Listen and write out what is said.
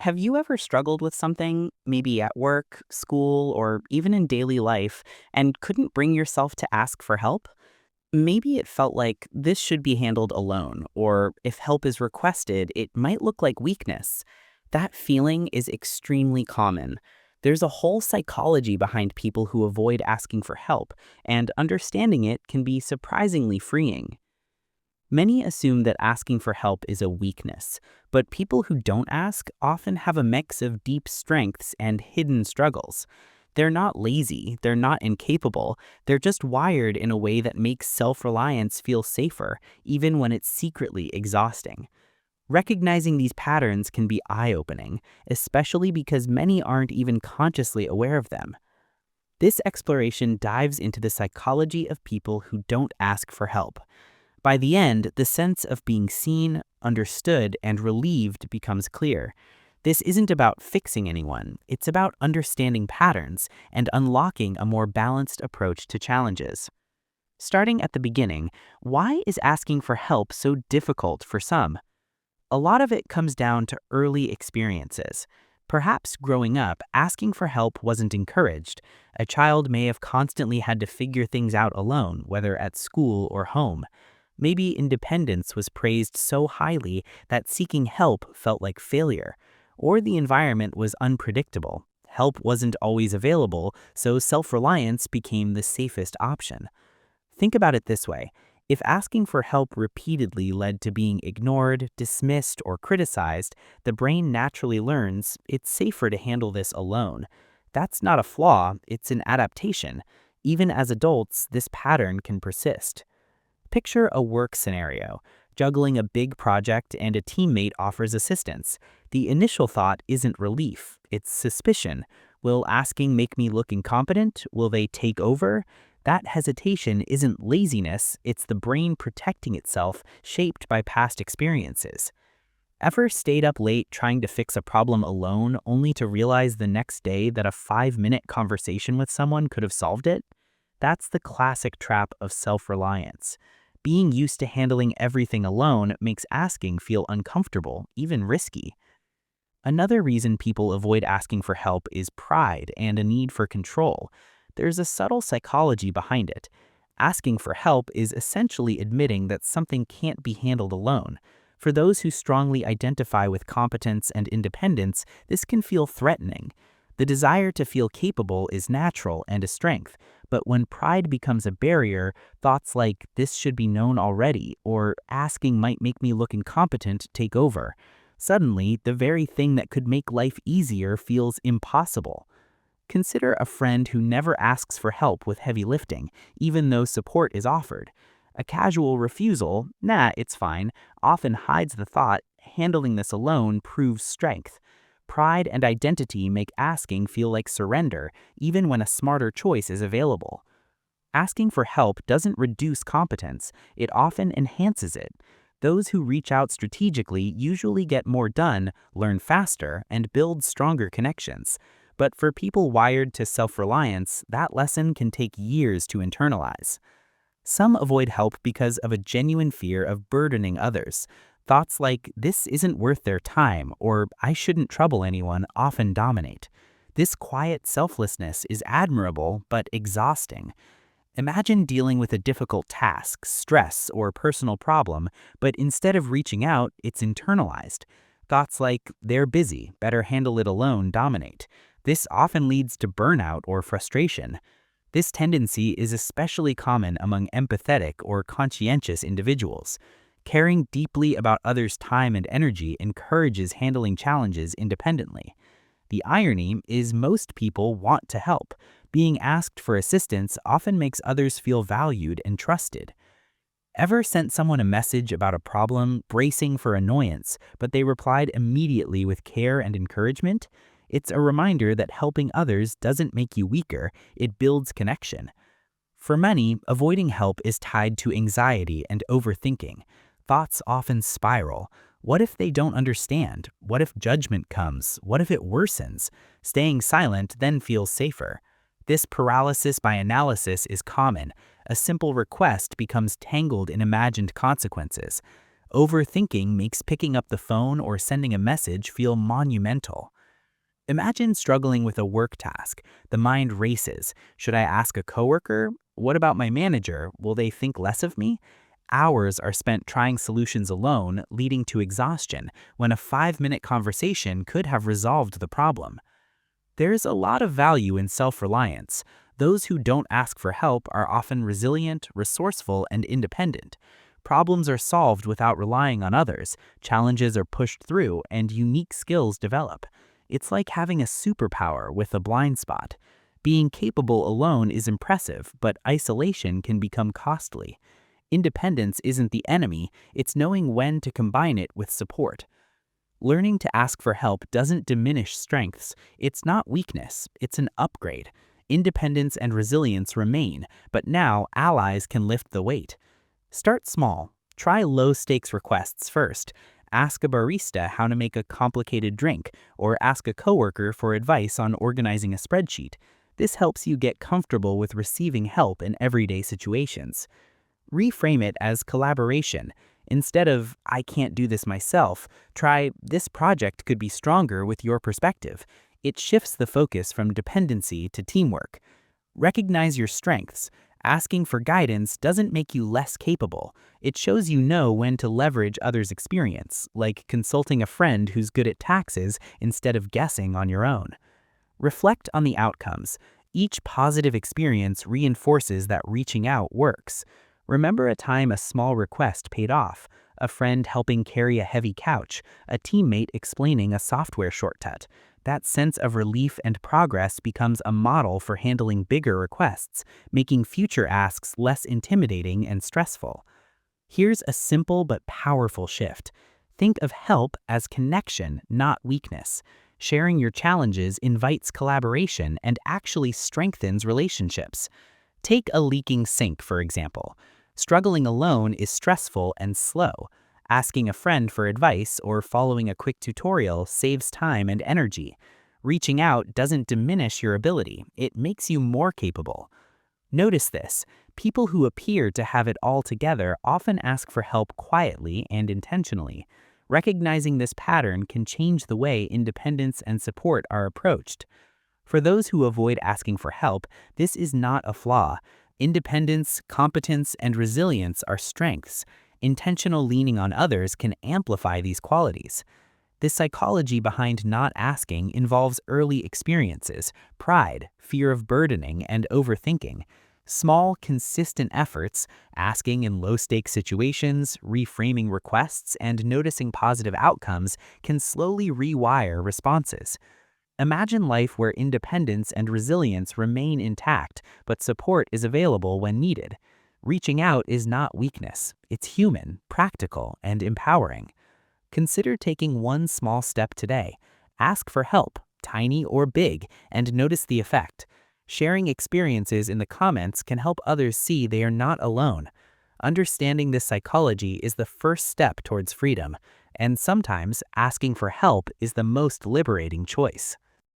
Have you ever struggled with something, maybe at work, school, or even in daily life, and couldn't bring yourself to ask for help? Maybe it felt like this should be handled alone, or if help is requested, it might look like weakness. That feeling is extremely common. There's a whole psychology behind people who avoid asking for help, and understanding it can be surprisingly freeing. Many assume that asking for help is a weakness, but people who don't ask often have a mix of deep strengths and hidden struggles. They're not lazy, they're not incapable, they're just wired in a way that makes self-reliance feel safer, even when it's secretly exhausting. Recognizing these patterns can be eye-opening, especially because many aren't even consciously aware of them. This exploration dives into the psychology of people who don't ask for help. By the end, the sense of being seen, understood, and relieved becomes clear. This isn't about fixing anyone, it's about understanding patterns and unlocking a more balanced approach to challenges. Starting at the beginning, why is asking for help so difficult for some? A lot of it comes down to early experiences. Perhaps growing up, asking for help wasn't encouraged. A child may have constantly had to figure things out alone, whether at school or home. Maybe independence was praised so highly that seeking help felt like failure, or the environment was unpredictable. Help wasn't always available, so self-reliance became the safest option. Think about it this way. If asking for help repeatedly led to being ignored, dismissed, or criticized, the brain naturally learns it's safer to handle this alone. That's not a flaw, it's an adaptation. Even as adults, this pattern can persist. Picture a work scenario, juggling a big project and a teammate offers assistance. The initial thought isn't relief, it's suspicion. Will asking make me look incompetent? Will they take over? That hesitation isn't laziness, it's the brain protecting itself, shaped by past experiences. Ever stayed up late trying to fix a problem alone only to realize the next day that a 5-minute conversation with someone could have solved it? That's the classic trap of self-reliance. Being used to handling everything alone makes asking feel uncomfortable, even risky. Another reason people avoid asking for help is pride and a need for control. There's a subtle psychology behind it. Asking for help is essentially admitting that something can't be handled alone. For those who strongly identify with competence and independence, this can feel threatening. The desire to feel capable is natural and a strength, but when pride becomes a barrier, thoughts like "this should be known already" or "asking might make me look incompetent" take over. Suddenly, the very thing that could make life easier feels impossible. Consider a friend who never asks for help with heavy lifting, even though support is offered. A casual refusal, "nah, it's fine," often hides the thought, "handling this alone proves strength." Pride and identity make asking feel like surrender, even when a smarter choice is available. Asking for help doesn't reduce competence, it often enhances it. Those who reach out strategically usually get more done, learn faster, and build stronger connections. But for people wired to self-reliance, that lesson can take years to internalize. Some avoid help because of a genuine fear of burdening others. Thoughts like, "this isn't worth their time," or "I shouldn't trouble anyone," often dominate. This quiet selflessness is admirable but exhausting. Imagine dealing with a difficult task, stress, or personal problem, but instead of reaching out, it's internalized. Thoughts like, "they're busy, better handle it alone," dominate. This often leads to burnout or frustration. This tendency is especially common among empathetic or conscientious individuals. Caring deeply about others' time and energy encourages handling challenges independently. The irony is most people want to help. Being asked for assistance often makes others feel valued and trusted. Ever sent someone a message about a problem, bracing for annoyance, but they replied immediately with care and encouragement? It's a reminder that helping others doesn't make you weaker, it builds connection. For many, avoiding help is tied to anxiety and overthinking. Thoughts often spiral. What if they don't understand? What if judgment comes? What if it worsens? Staying silent then feels safer. This paralysis by analysis is common. A simple request becomes tangled in imagined consequences. Overthinking makes picking up the phone or sending a message feel monumental. Imagine struggling with a work task. The mind races. Should I ask a coworker? What about my manager? Will they think less of me? Hours are spent trying solutions alone, leading to exhaustion, when a 5-minute conversation could have resolved the problem. There's a lot of value in self-reliance. Those who don't ask for help are often resilient, resourceful, and independent. Problems are solved without relying on others, challenges are pushed through, and unique skills develop. It's like having a superpower with a blind spot. Being capable alone is impressive, but isolation can become costly. Independence isn't the enemy, it's knowing when to combine it with support. Learning to ask for help doesn't diminish strengths. It's not weakness, it's an upgrade. Independence and resilience remain, but now allies can lift the weight. Start small. Try low-stakes requests first. Ask a barista how to make a complicated drink, or ask a coworker for advice on organizing a spreadsheet. This helps you get comfortable with receiving help in everyday situations. Reframe it as collaboration. Instead of, I can't do this myself, try, this project could be stronger with your perspective. It shifts the focus from dependency to teamwork. Recognize your strengths. Asking for guidance doesn't make you less capable. It shows you know when to leverage others' experience, like consulting a friend who's good at taxes instead of guessing on your own. Reflect on the outcomes. Each positive experience reinforces that reaching out works. Remember a time a small request paid off, a friend helping carry a heavy couch, a teammate explaining a software shortcut. That sense of relief and progress becomes a model for handling bigger requests, making future asks less intimidating and stressful. Here's a simple but powerful shift. Think of help as connection, not weakness. Sharing your challenges invites collaboration and actually strengthens relationships. Take a leaking sink, for example. Struggling alone is stressful and slow. Asking a friend for advice or following a quick tutorial saves time and energy. Reaching out doesn't diminish your ability, it makes you more capable. Notice this: people who appear to have it all together often ask for help quietly and intentionally. Recognizing this pattern can change the way independence and support are approached. For those who avoid asking for help, this is not a flaw. Independence, competence, and resilience are strengths. Intentional leaning on others can amplify these qualities. The psychology behind not asking involves early experiences, pride, fear of burdening, and overthinking. Small, consistent efforts, asking in low-stakes situations, reframing requests, and noticing positive outcomes can slowly rewire responses. Imagine life where independence and resilience remain intact, but support is available when needed. Reaching out is not weakness, it's human, practical, and empowering. Consider taking one small step today. Ask for help, tiny or big, and notice the effect. Sharing experiences in the comments can help others see they are not alone. Understanding this psychology is the first step towards freedom, and sometimes asking for help is the most liberating choice.